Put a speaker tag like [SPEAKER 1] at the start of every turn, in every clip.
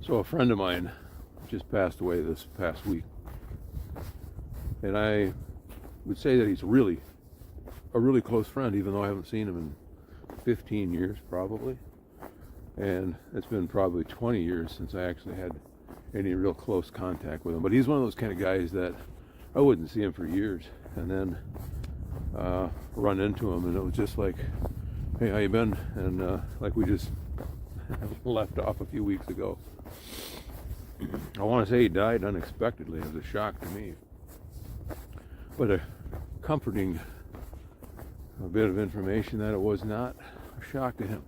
[SPEAKER 1] So a friend of mine just passed away this past week, and I would say that he's a really close friend, even though I haven't seen him in 15 years probably, and it's been probably 20 years since I actually had any real close contact with him. But he's one of those kind of guys that I wouldn't see him for years, and then run into him, and it was just like, hey, how you been? And like we just left off a few weeks ago. I want to say he died unexpectedly. It was a shock to me, but a comforting bit of information that it was not a shock to him.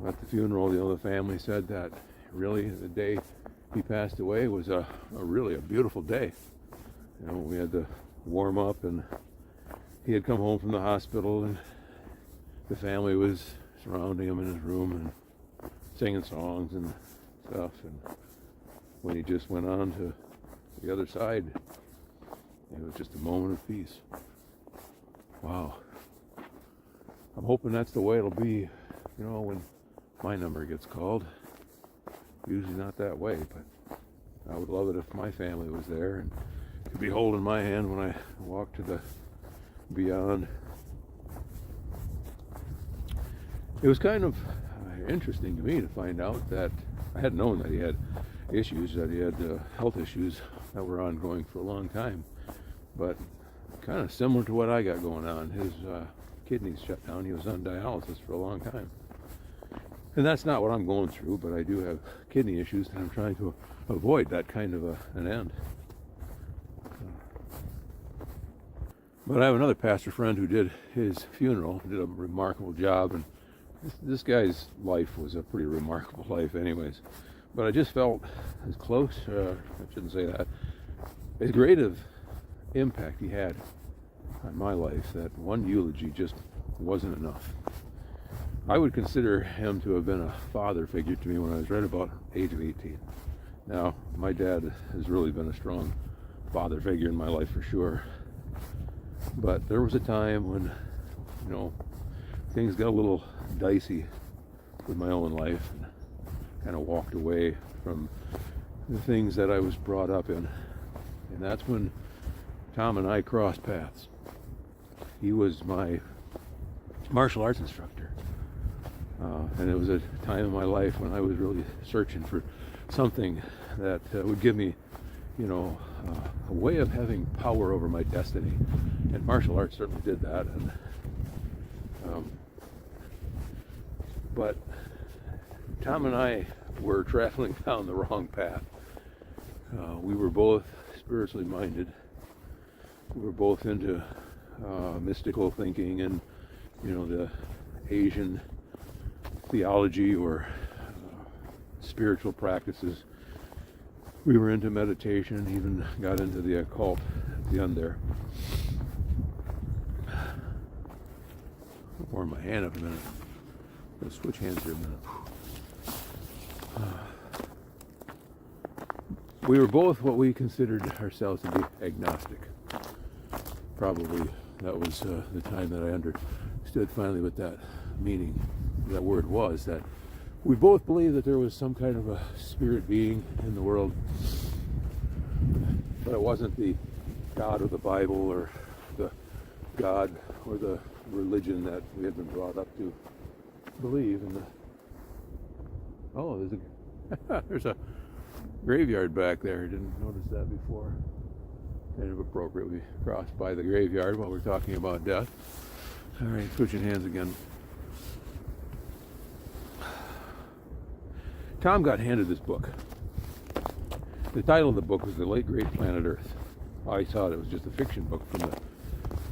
[SPEAKER 1] At the funeral, the family said that really the day he passed away was a really beautiful day. We had the warm up, and he had come home from the hospital, and the family was surrounding him in his room and singing songs and stuff. And when he just went on to the other side, it was just a moment of peace. Wow. I'm hoping that's the way it'll be, when my number gets called. Usually not that way, but I would love it if my family was there and could be holding my hand when I walk to the beyond. It was kind of interesting to me to find out that I had known that he had issues, that he had health issues that were ongoing for a long time, but kind of similar to what I got going on. His kidneys shut down. He was on dialysis for a long time. And that's not what I'm going through, but I do have kidney issues, and I'm trying to avoid that kind of an end. But I have another pastor friend who did his funeral, did a remarkable job, and this guy's life was a pretty remarkable life anyways. But I just felt as close, I shouldn't say that, as great of impact he had on my life that one eulogy just wasn't enough. I would consider him to have been a father figure to me when I was right about age of 18. Now, my dad has really been a strong father figure in my life for sure. But there was a time when, things got a little dicey with my own life, and kind of walked away from the things that I was brought up in. And that's when Tom and I crossed paths. He was my martial arts instructor. And it was a time in my life when I was really searching for something that would give me, a way of having power over my destiny. And martial arts certainly did that. And, but Tom and I were traveling down the wrong path. We were both spiritually minded. We were both into mystical thinking and, the Asian theology or spiritual practices. We were into meditation, even got into the occult at the end there. I'll warm my hand up a minute. I'm going to switch hands here a minute. We were both what we considered ourselves to be agnostic. Probably that was the time that I understood finally what that meaning, that word was, that we both believed that there was some kind of a spirit being in the world, but it wasn't the God of the Bible or the God or the religion that we had been brought up to believe in. There's a graveyard back there. I didn't notice that before. Kind of appropriate. We crossed by the graveyard while we're talking about death. All right, switching hands again. Tom got handed this book. The title of the book was The Late Great Planet Earth. I thought it was just a fiction book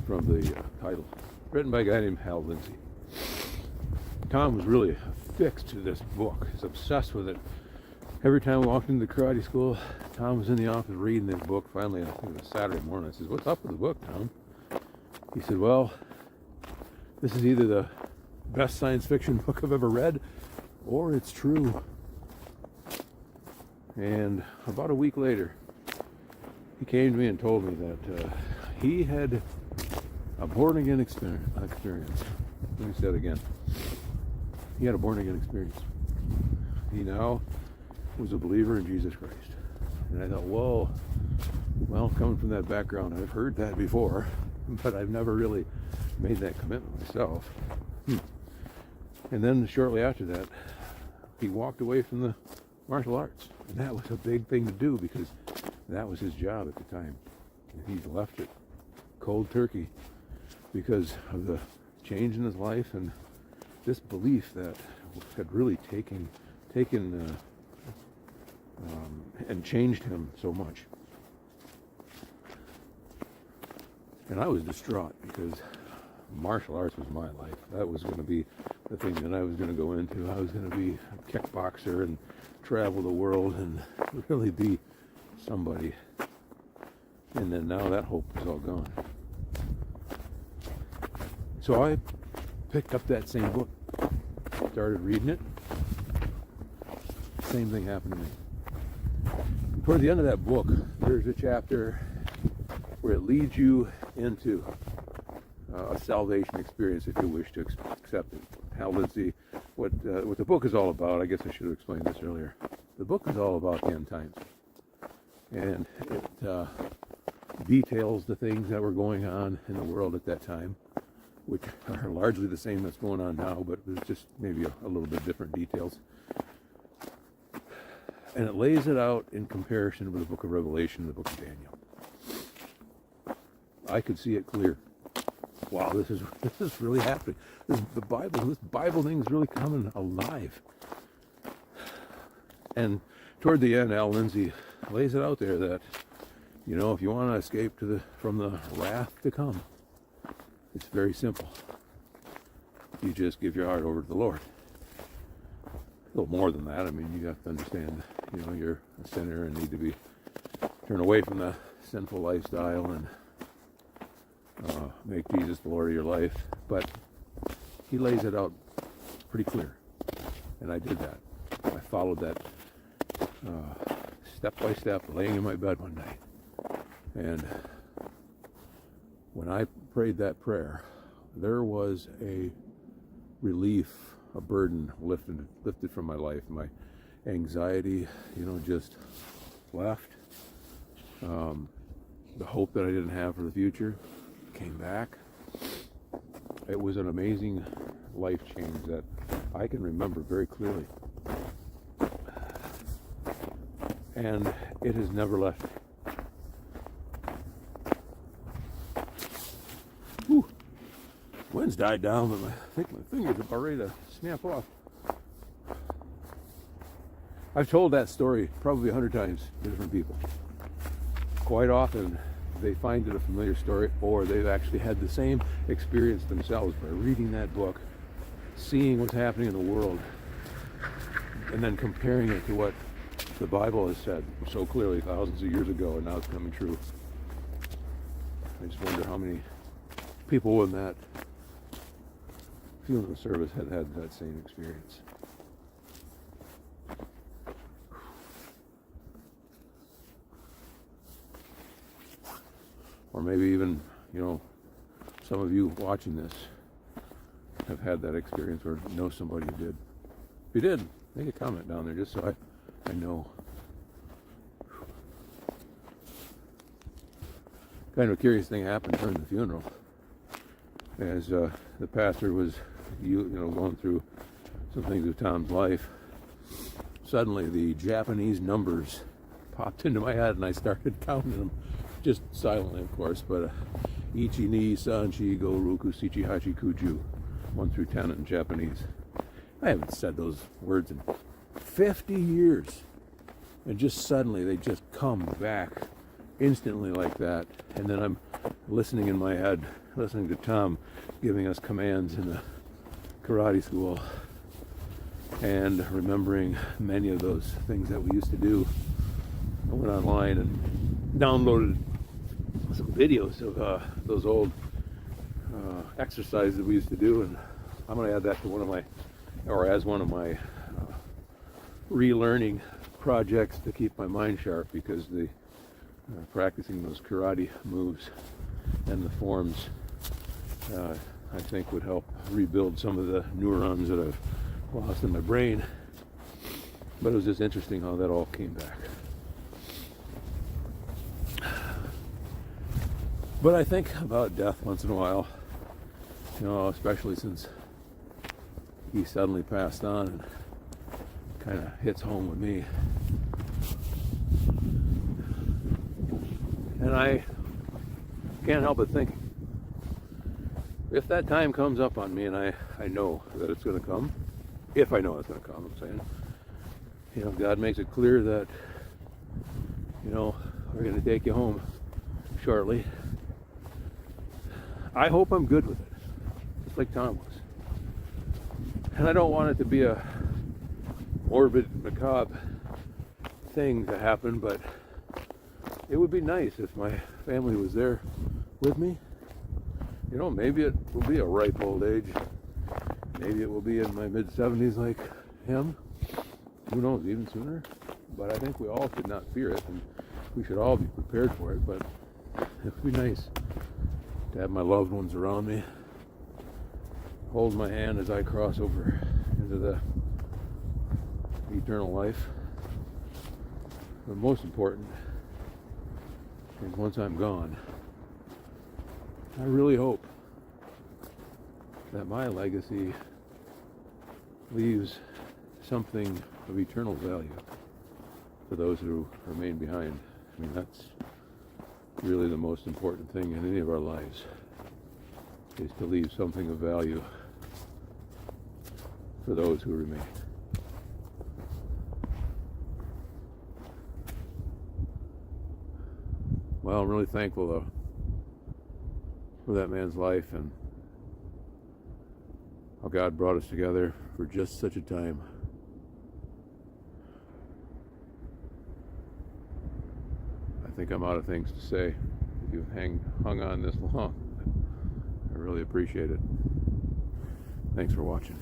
[SPEAKER 1] from the title. Written by a guy named Hal Lindsey. Tom was really affixed to this book. He's obsessed with it. Every time we walked into the karate school, Tom was in the office reading this book. Finally, I think it was Saturday morning, I said, "What's up with the book, Tom?" He said, "Well, this is either the best science fiction book I've ever read, or it's true." And about a week later, he came to me and told me that he had a born-again experience. Let me say that again. He had a born-again experience. he now was a believer in Jesus Christ. And I thought, whoa, well, coming from that background, I've heard that before, but I've never really made that commitment myself. And then shortly after that, he walked away from the martial arts. And that was a big thing to do because that was his job at the time. And he left it cold turkey because of the change in his life and this belief that had really taken and changed him so much. And I was distraught because martial arts was my life. That was going to be the thing that I was going to go into. I was going to be a kickboxer and travel the world and really be somebody. And then now that hope is all gone. So I picked up that same book, started reading it. Same thing happened to me. Toward the end of that book, there's a chapter where it leads you into a salvation experience if you wish to accept it. How Lindsay, what the book is all about, I guess I should have explained this earlier. The book is all about the end times. And it details the things that were going on in the world at that time, which are largely the same that's going on now, but there's just maybe a little bit different details. And it lays it out in comparison with the book of Revelation and the book of Daniel. I could see it clear. Wow, this is really happening. This Bible thing is really coming alive. And toward the end, Al Lindsay lays it out there that, you know, if you want to escape from the wrath to come, it's very simple. You just give your heart over to the Lord. A little more than that. I mean, you have to understand, you know, you're a sinner and need to turn away from the sinful lifestyle and make Jesus the Lord of your life. But he lays it out pretty clear. And I did that. I followed that step by step, laying in my bed one night. And when I prayed that prayer, there was a relief, a burden lifted from my life. My anxiety, you know, just left. The hope that I didn't have for the future came back. It was an amazing life change that I can remember very clearly. And it has never left me. Whew. Wind's died down, but I think my fingers are about ready to snap off. I've told that story probably 100 times to different people. Quite often, they find it a familiar story, or they've actually had the same experience themselves by reading that book, seeing what's happening in the world, and then comparing it to what the Bible has said so clearly thousands of years ago, and now it's coming true. I just wonder how many people in that funeral service had that same experience. Or maybe even, you know, some of you watching this have had that experience or know somebody who did. If you did, make a comment down there just so I know. Kind of a curious thing happened during the funeral. As the pastor was, you know, going through some things of Tom's life, suddenly the Japanese numbers popped into my head and I started counting them. Just silently, of course, but Ichi ni san chi go roku shichi hachi kuju, 1 through 10 in Japanese. I haven't said those words in 50 years. And just suddenly they just come back instantly like that. And then I'm listening in my head, listening to Tom giving us commands in the karate school and remembering many of those things that we used to do. I went online and downloaded some videos of those old exercises that we used to do, and I'm going to add that to one of my relearning projects to keep my mind sharp, because the practicing those karate moves and the forms I think would help rebuild some of the neurons that I've lost in my brain. But it was just interesting how that all came back. But I think about death once in a while, especially since he suddenly passed on, and kind of hits home with me. And I can't help but think, if that time comes up on me, and I know that it's going to come, if I know it's going to come, I'm saying, God makes it clear that, we're going to take you home shortly. I hope I'm good with it, just like Tom was. And I don't want it to be a morbid, macabre thing to happen, but it would be nice if my family was there with me. Maybe it will be a ripe old age. Maybe it will be in my mid-70s like him. Who knows, even sooner. But I think we all should not fear it, and we should all be prepared for it. But it would be nice to have my loved ones around me, hold my hand as I cross over into the eternal life. But most important, and once I'm gone, I really hope that my legacy leaves something of eternal value for those who remain behind. That's really the most important thing in any of our lives, is to leave something of value for those who remain. Well, I'm really thankful though for that man's life and how God brought us together for just such a time. I think I'm out of things to say. If you've hung on this long, I really appreciate it. Thanks for watching.